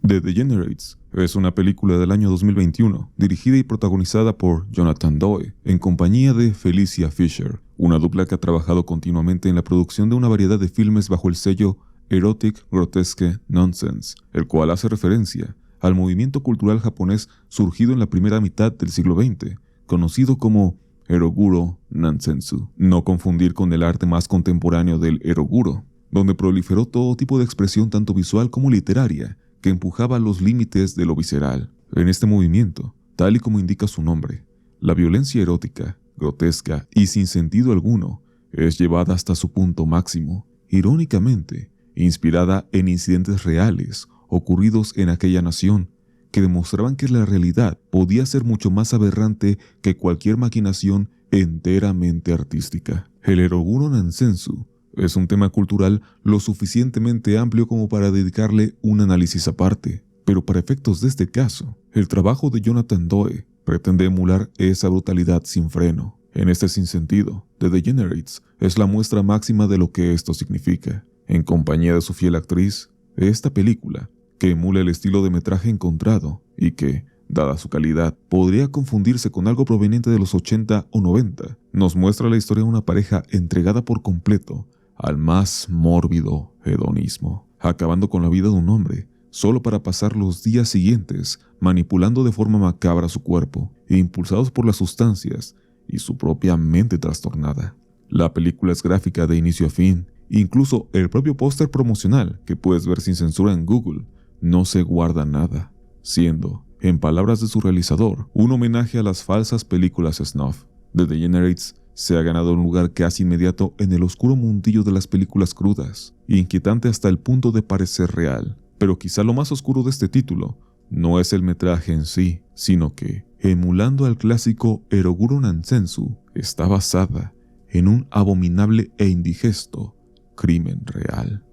The Degenerates es una película del año 2021, dirigida y protagonizada por Jonathan Demme, en compañía de Felicia Fisher, una dupla que ha trabajado continuamente en la producción de una variedad de filmes bajo el sello Erotic Grotesque Nonsense, el cual hace referencia al movimiento cultural japonés surgido en la primera mitad del siglo XX, conocido como Eroguro Nansensu. No confundir con el arte más contemporáneo del eroguro, donde proliferó todo tipo de expresión tanto visual como literaria, que empujaba los límites de lo visceral. En este movimiento, tal y como indica su nombre, la violencia erótica, grotesca y sin sentido alguno es llevada hasta su punto máximo, irónicamente, inspirada en incidentes reales ocurridos en aquella nación, que demostraban que la realidad podía ser mucho más aberrante que cualquier maquinación enteramente artística. El eroguro Nansensu es un tema cultural lo suficientemente amplio como para dedicarle un análisis aparte, pero para efectos de este caso, el trabajo de Jonathan Demme pretende emular esa brutalidad sin freno. En este sinsentido, The Degenerates es la muestra máxima de lo que esto significa. En compañía de su fiel actriz, esta película, que emula el estilo de metraje encontrado y que, dada su calidad, podría confundirse con algo proveniente de los 80 o 90, nos muestra la historia de una pareja entregada por completo al más mórbido hedonismo, acabando con la vida de un hombre, solo para pasar los días siguientes manipulando de forma macabra su cuerpo, impulsados por las sustancias y su propia mente trastornada. La película es gráfica de inicio a fin, incluso el propio póster promocional, que puedes ver sin censura en Google, no se guarda nada, siendo, en palabras de su realizador, un homenaje a las falsas películas snuff. The Degenerates se ha ganado un lugar casi inmediato en el oscuro mundillo de las películas crudas, inquietante hasta el punto de parecer real. Pero quizá lo más oscuro de este título no es el metraje en sí, sino que, emulando al clásico Eroguro Nansensu, está basada en un abominable e indigesto crimen real.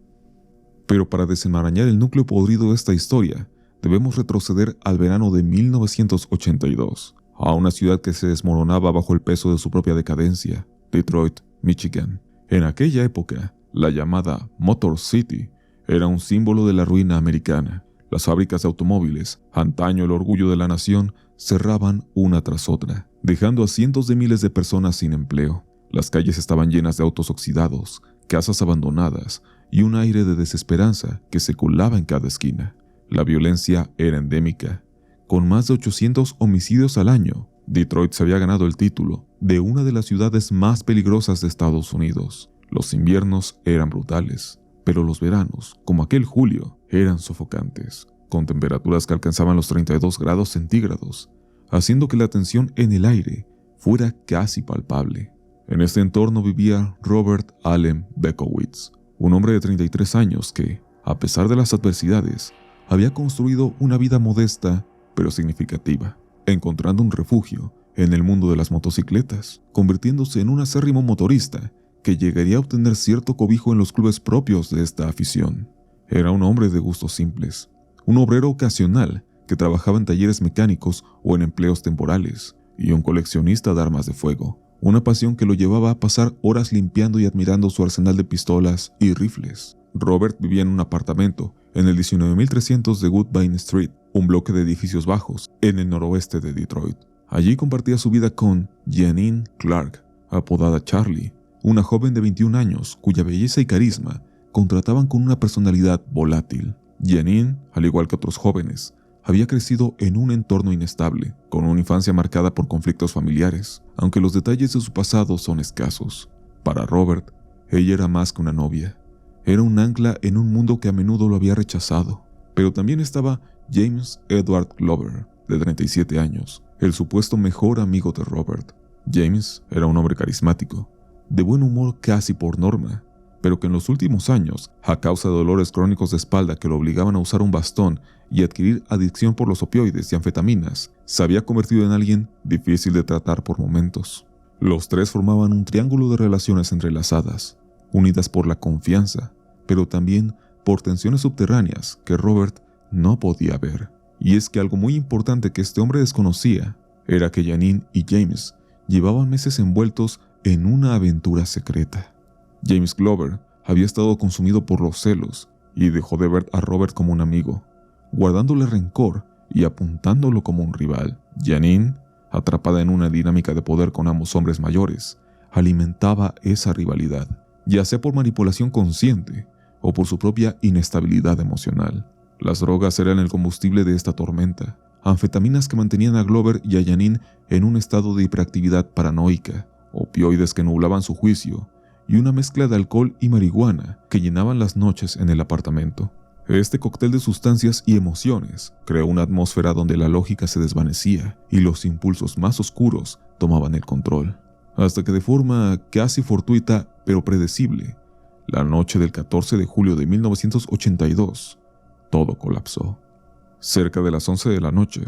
Pero para desenmarañar el núcleo podrido de esta historia, debemos retroceder al verano de 1982, a una ciudad que se desmoronaba bajo el peso de su propia decadencia, Detroit, Michigan. En aquella época, la llamada Motor City era un símbolo de la ruina americana. Las fábricas de automóviles, antaño el orgullo de la nación, cerraban una tras otra, dejando a cientos de miles de personas sin empleo. Las calles estaban llenas de autos oxidados, casas abandonadas y un aire de desesperanza que se colaba en cada esquina. La violencia era endémica. Con más de 800 homicidios al año, Detroit se había ganado el título de una de las ciudades más peligrosas de Estados Unidos. Los inviernos eran brutales, pero los veranos, como aquel julio, eran sofocantes, con temperaturas que alcanzaban los 32 grados centígrados, haciendo que la tensión en el aire fuera casi palpable. En este entorno vivía Robert Allen Bekowitz, un hombre de 33 años que, a pesar de las adversidades, había construido una vida modesta pero significativa, encontrando un refugio en el mundo de las motocicletas, convirtiéndose en un acérrimo motorista que llegaría a obtener cierto cobijo en los clubes propios de esta afición. Era un hombre de gustos simples, un obrero ocasional que trabajaba en talleres mecánicos o en empleos temporales, y un coleccionista de armas de fuego, una pasión que lo llevaba a pasar horas limpiando y admirando su arsenal de pistolas y rifles. Robert vivía en un apartamento en el 19300 de Woodbine Street, un bloque de edificios bajos en el noroeste de Detroit. Allí compartía su vida con Janine Clark, apodada Charlie, una joven de 21 años cuya belleza y carisma contrataban con una personalidad volátil. Janine, al igual que otros jóvenes, había crecido en un entorno inestable, con una infancia marcada por conflictos familiares, aunque los detalles de su pasado son escasos. Para Robert, ella era más que una novia. Era un ancla en un mundo que a menudo lo había rechazado. Pero también estaba James Edward Glover, de 37 años, el supuesto mejor amigo de Robert. James era un hombre carismático, de buen humor casi por norma, pero que en los últimos años, a causa de dolores crónicos de espalda que lo obligaban a usar un bastón y adquirir adicción por los opioides y anfetaminas, se había convertido en alguien difícil de tratar por momentos. Los tres formaban un triángulo de relaciones entrelazadas, unidas por la confianza, pero también por tensiones subterráneas que Robert no podía ver. Y es que algo muy importante que este hombre desconocía era que Janine y James llevaban meses envueltos en una aventura secreta. James Glover había estado consumido por los celos y dejó de ver a Robert como un amigo. guardándole rencor y apuntándolo como un rival. Janine, atrapada en una dinámica de poder con ambos hombres mayores, alimentaba esa rivalidad, ya sea por manipulación consciente o por su propia inestabilidad emocional. Las drogas eran el combustible de esta tormenta, anfetaminas que mantenían a Glover y a Janine en un estado de hiperactividad paranoica, opioides que nublaban su juicio, y una mezcla de alcohol y marihuana que llenaban las noches en el apartamento. Este cóctel de sustancias y emociones creó una atmósfera donde la lógica se desvanecía y los impulsos más oscuros tomaban el control. Hasta que de forma casi fortuita pero predecible, la noche del 14 de julio de 1982, todo colapsó. Cerca de las 11 de la noche,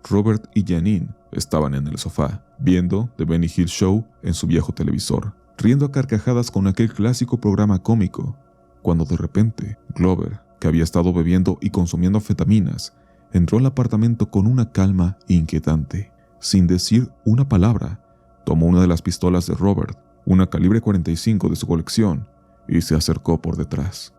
Robert y Janine estaban en el sofá, viendo The Benny Hill Show en su viejo televisor, riendo a carcajadas con aquel clásico programa cómico, cuando de repente Glover, que había estado bebiendo y consumiendo anfetaminas, entró al apartamento con una calma inquietante. Sin decir una palabra, tomó una de las pistolas de Robert, una calibre 45 de su colección, y se acercó por detrás.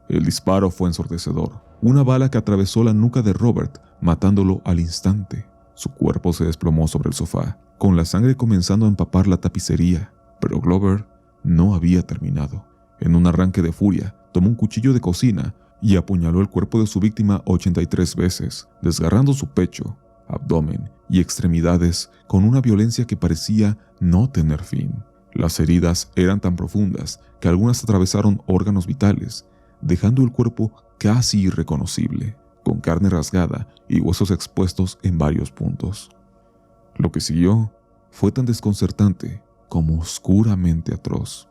El disparo fue ensordecedor. Una bala que atravesó la nuca de Robert, matándolo al instante. Su cuerpo se desplomó sobre el sofá, con la sangre comenzando a empapar la tapicería, pero Glover no había terminado. En un arranque de furia, tomó un cuchillo de cocina y apuñaló el cuerpo de su víctima 83 veces, desgarrando su pecho, abdomen y extremidades con una violencia que parecía no tener fin. Las heridas eran tan profundas que algunas atravesaron órganos vitales, dejando el cuerpo casi irreconocible, con carne rasgada y huesos expuestos en varios puntos. Lo que siguió fue tan desconcertante como oscuramente atroz.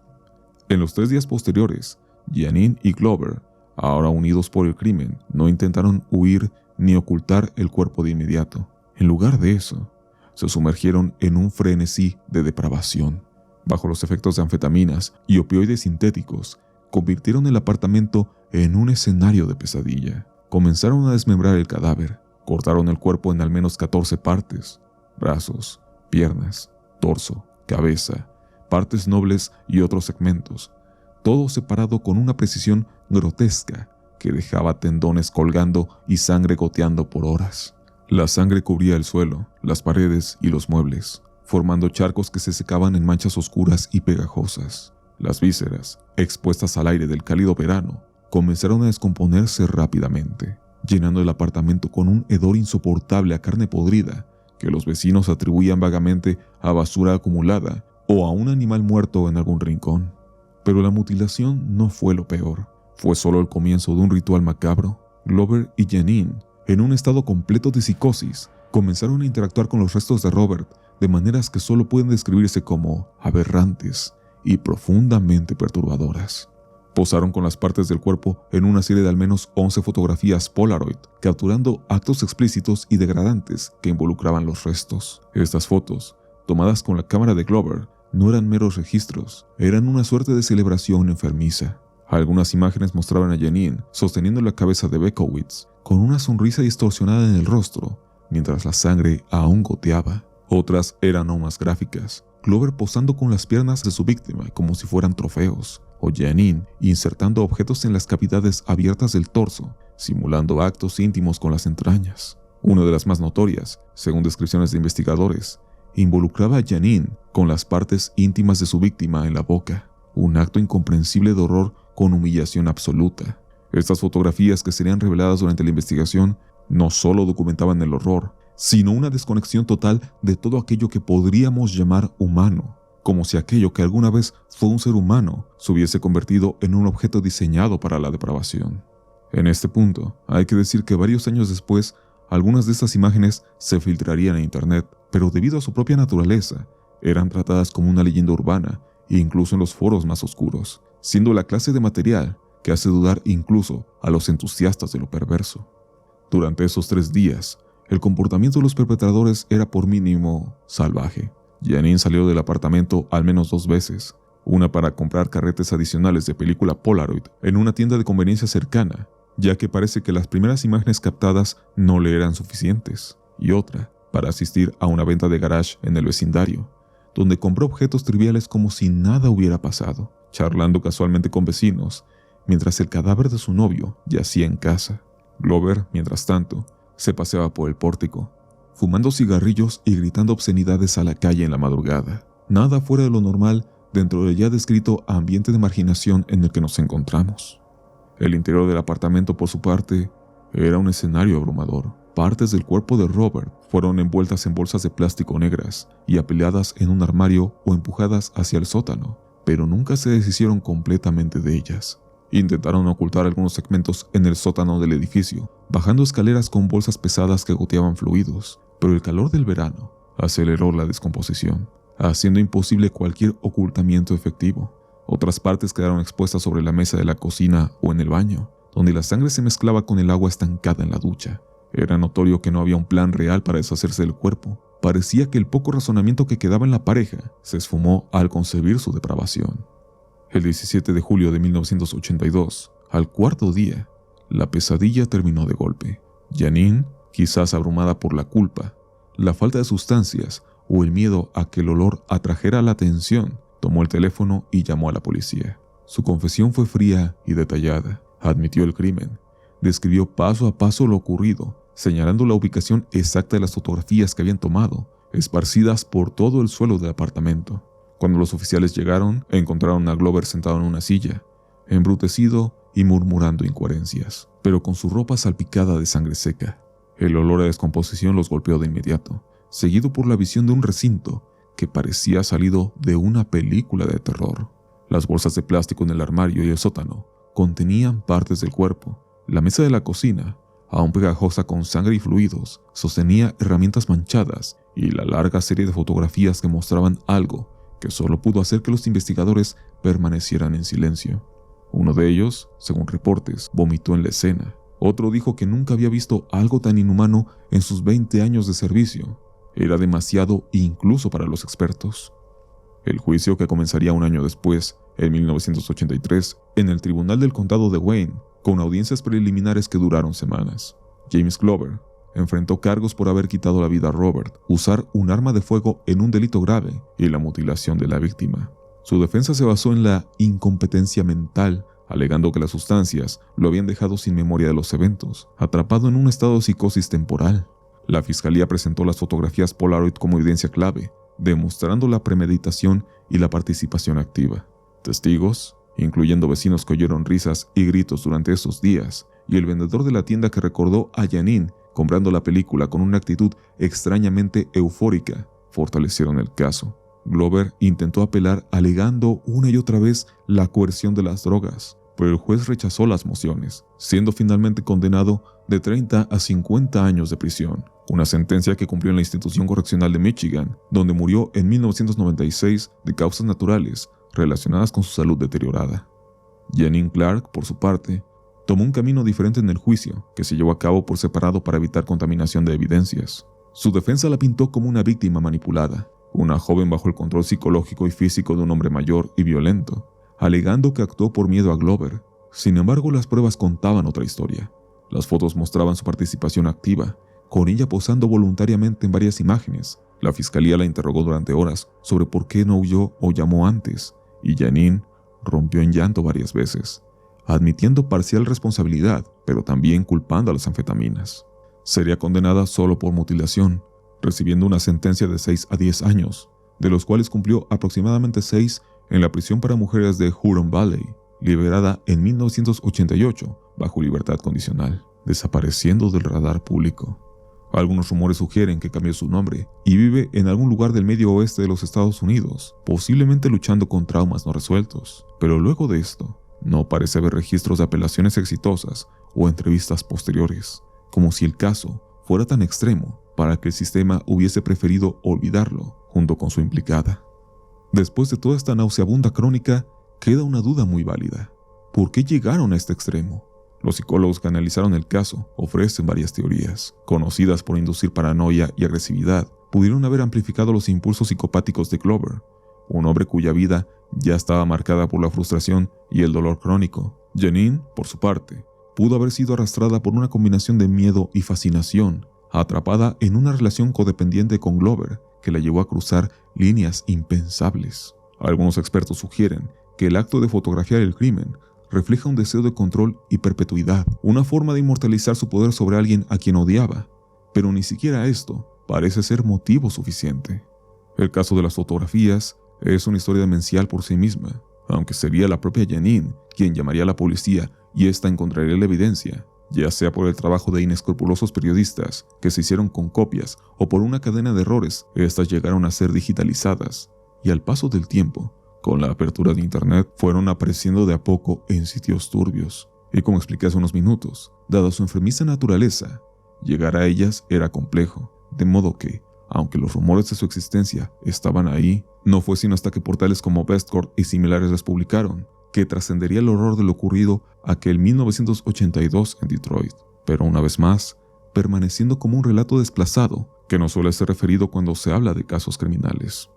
En los 3 días posteriores, Janine y Glover, ahora unidos por el crimen, no intentaron huir ni ocultar el cuerpo de inmediato. En lugar de eso, se sumergieron en un frenesí de depravación. Bajo los efectos de anfetaminas y opioides sintéticos, convirtieron el apartamento en un escenario de pesadilla. Comenzaron a desmembrar el cadáver, cortaron el cuerpo en al menos 14 partes: brazos, piernas, torso, cabeza, partes nobles y otros segmentos, todo separado con una precisión grotesca que dejaba tendones colgando y sangre goteando por horas. La sangre cubría el suelo, las paredes y los muebles, formando charcos que se secaban en manchas oscuras y pegajosas. Las vísceras, expuestas al aire del cálido verano, comenzaron a descomponerse rápidamente, llenando el apartamento con un hedor insoportable a carne podrida que los vecinos atribuían vagamente a basura acumulada o a un animal muerto en algún rincón. Pero la mutilación no fue lo peor, fue solo el comienzo de un ritual macabro. Glover y Janine, en un estado completo de psicosis, comenzaron a interactuar con los restos de Robert de maneras que solo pueden describirse como aberrantes y profundamente perturbadoras. Posaron con las partes del cuerpo en una serie de al menos 11 fotografías Polaroid, capturando actos explícitos y degradantes que involucraban los restos. Estas fotos, tomadas con la cámara de Glover, no eran meros registros, eran una suerte de celebración enfermiza. Algunas imágenes mostraban a Janine sosteniendo la cabeza de Bekowitz, con una sonrisa distorsionada en el rostro, mientras la sangre aún goteaba. Otras eran aún más gráficas: Glover posando con las piernas de su víctima como si fueran trofeos, o Janine insertando objetos en las cavidades abiertas del torso, simulando actos íntimos con las entrañas. Una de las más notorias, según descripciones de investigadores, involucraba a Janine con las partes íntimas de su víctima en la boca, un acto incomprensible de horror con humillación absoluta. Estas fotografías, que serían reveladas durante la investigación, no solo documentaban el horror, sino una desconexión total de todo aquello que podríamos llamar humano, como si aquello que alguna vez fue un ser humano se hubiese convertido en un objeto diseñado para la depravación. En este punto, hay que decir que varios años después, algunas de estas imágenes se filtrarían en internet, pero debido a su propia naturaleza, eran tratadas como una leyenda urbana, incluso en los foros más oscuros, siendo la clase de material que hace dudar incluso a los entusiastas de lo perverso. Durante esos 3 días, el comportamiento de los perpetradores era por mínimo salvaje. Janine salió del apartamento al menos 2 veces, una para comprar carretes adicionales de película Polaroid en una tienda de conveniencia cercana, ya que parece que las primeras imágenes captadas no le eran suficientes, y otra para asistir a una venta de garage en el vecindario, donde compró objetos triviales como si nada hubiera pasado, charlando casualmente con vecinos mientras el cadáver de su novio yacía en casa. Glover, mientras tanto, se paseaba por el pórtico, fumando cigarrillos y gritando obscenidades a la calle en la madrugada. Nada fuera de lo normal dentro del ya descrito ambiente de marginación en el que nos encontramos. El interior del apartamento, por su parte, era un escenario abrumador. Partes del cuerpo de Robert fueron envueltas en bolsas de plástico negras y apiladas en un armario o empujadas hacia el sótano, pero nunca se deshicieron completamente de ellas. Intentaron ocultar algunos segmentos en el sótano del edificio, bajando escaleras con bolsas pesadas que goteaban fluidos, pero el calor del verano aceleró la descomposición, haciendo imposible cualquier ocultamiento efectivo. Otras partes quedaron expuestas sobre la mesa de la cocina o en el baño, donde la sangre se mezclaba con el agua estancada en la ducha. Era notorio que no había un plan real para deshacerse del cuerpo. Parecía que el poco razonamiento que quedaba en la pareja se esfumó al concebir su depravación. El 17 de julio de 1982, al cuarto día, la pesadilla terminó de golpe. Janine, quizás abrumada por la culpa, la falta de sustancias o el miedo a que el olor atrajera la atención, tomó el teléfono y llamó a la policía. Su confesión fue fría y detallada. Admitió el crimen. Describió paso a paso lo ocurrido, señalando la ubicación exacta de las fotografías que habían tomado, esparcidas por todo el suelo del apartamento. Cuando los oficiales llegaron, encontraron a Glover sentado en una silla, embrutecido y murmurando incoherencias, pero con su ropa salpicada de sangre seca. El olor a descomposición los golpeó de inmediato, seguido por la visión de un recinto que parecía salido de una película de terror. Las bolsas de plástico en el armario y el sótano contenían partes del cuerpo. La mesa de la cocina, aún pegajosa con sangre y fluidos, sostenía herramientas manchadas y la larga serie de fotografías que mostraban algo que solo pudo hacer que los investigadores permanecieran en silencio. Uno de ellos, según reportes, vomitó en la escena. Otro dijo que nunca había visto algo tan inhumano en sus 20 años de servicio. Era demasiado incluso para los expertos. El juicio, que comenzaría un año después, en 1983, en el Tribunal del Condado de Wayne, con audiencias preliminares que duraron semanas. James Glover enfrentó cargos por haber quitado la vida a Robert, usar un arma de fuego en un delito grave y la mutilación de la víctima. Su defensa se basó en la incompetencia mental, alegando que las sustancias lo habían dejado sin memoria de los eventos, atrapado en un estado de psicosis temporal. La fiscalía presentó las fotografías Polaroid como evidencia clave, demostrando la premeditación y la participación activa. Testigos, incluyendo vecinos que oyeron risas y gritos durante esos días, y el vendedor de la tienda que recordó a Janine comprando la película con una actitud extrañamente eufórica, fortalecieron el caso. Glover intentó apelar alegando una y otra vez la coerción de las drogas, pero el juez rechazó las mociones, siendo finalmente condenado de 30 a 50 años de prisión, una sentencia que cumplió en la institución correccional de Michigan, donde murió en 1996 de causas naturales relacionadas con su salud deteriorada. Janine Clark, por su parte, tomó un camino diferente en el juicio, que se llevó a cabo por separado para evitar contaminación de evidencias. Su defensa la pintó como una víctima manipulada, una joven bajo el control psicológico y físico de un hombre mayor y violento, alegando que actuó por miedo a Glover. Sin embargo, las pruebas contaban otra historia. Las fotos mostraban su participación activa, con ella posando voluntariamente en varias imágenes. La fiscalía la interrogó durante horas sobre por qué no huyó o llamó antes, y Janine rompió en llanto varias veces, admitiendo parcial responsabilidad, pero también culpando a las anfetaminas. Sería condenada solo por mutilación, recibiendo una sentencia de 6 a 10 años, de los cuales cumplió aproximadamente 6 en la prisión para mujeres de Huron Valley, liberada en 1988 bajo libertad condicional, desapareciendo del radar público. Algunos rumores sugieren que cambió su nombre y vive en algún lugar del medio oeste de los Estados Unidos, posiblemente luchando con traumas no resueltos. Pero luego de esto, no parece haber registros de apelaciones exitosas o entrevistas posteriores, como si el caso fuera tan extremo para que el sistema hubiese preferido olvidarlo junto con su implicada. Después de toda esta nauseabunda crónica, queda una duda muy válida. ¿Por qué llegaron a este extremo? Los psicólogos que analizaron el caso ofrecen varias teorías, conocidas por inducir paranoia y agresividad. Pudieron haber amplificado los impulsos psicopáticos de Glover, un hombre cuya vida ya estaba marcada por la frustración y el dolor crónico. Janine, por su parte, pudo haber sido arrastrada por una combinación de miedo y fascinación, atrapada en una relación codependiente con Glover que la llevó a cruzar líneas impensables. Algunos expertos sugieren que el acto de fotografiar el crimen refleja un deseo de control y perpetuidad, una forma de inmortalizar su poder sobre alguien a quien odiaba, pero ni siquiera esto parece ser motivo suficiente. El caso de las fotografías es una historia demencial por sí misma, aunque sería la propia Janine quien llamaría a la policía y ésta encontraría la evidencia, ya sea por el trabajo de inescrupulosos periodistas que se hicieron con copias o por una cadena de errores, estas llegaron a ser digitalizadas y al paso del tiempo, con la apertura de Internet, fueron apareciendo de a poco en sitios turbios. Y como expliqué hace unos minutos, dada su enfermiza naturaleza, llegar a ellas era complejo, de modo que, aunque los rumores de su existencia estaban ahí, no fue sino hasta que portales como Bestcourt y similares las publicaron, que trascendería el horror de lo ocurrido aquel 1982 en Detroit, pero una vez más, permaneciendo como un relato desplazado que no suele ser referido cuando se habla de casos criminales.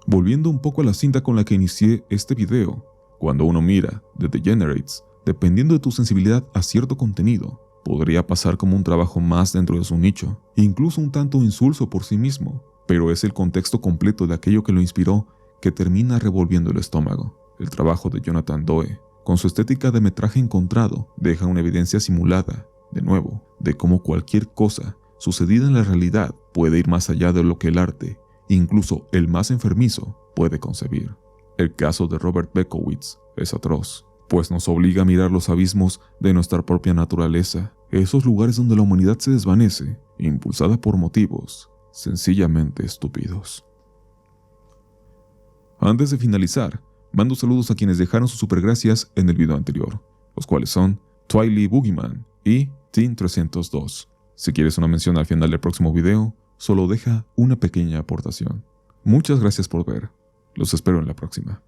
Volviendo un poco a la cinta con la que inicié este video, cuando uno mira The Degenerates, dependiendo de tu sensibilidad a cierto contenido, podría pasar como un trabajo más dentro de su nicho, incluso un tanto insulso por sí mismo, pero es el contexto completo de aquello que lo inspiró que termina revolviendo el estómago. El trabajo de Jonathan Doe, con su estética de metraje encontrado, deja una evidencia simulada, de nuevo, de cómo cualquier cosa sucedida en la realidad puede ir más allá de lo que el arte, incluso el más enfermizo, puede concebir. El caso de Robert Bekowitz es atroz, pues nos obliga a mirar los abismos de nuestra propia naturaleza, esos lugares donde la humanidad se desvanece, impulsada por motivos sencillamente estúpidos. Antes de finalizar, mando saludos a quienes dejaron sus supergracias en el video anterior, los cuales son Twiley Boogeyman y Team302. Si quieres una mención al final del próximo video, solo deja una pequeña aportación. Muchas gracias por ver. Los espero en la próxima.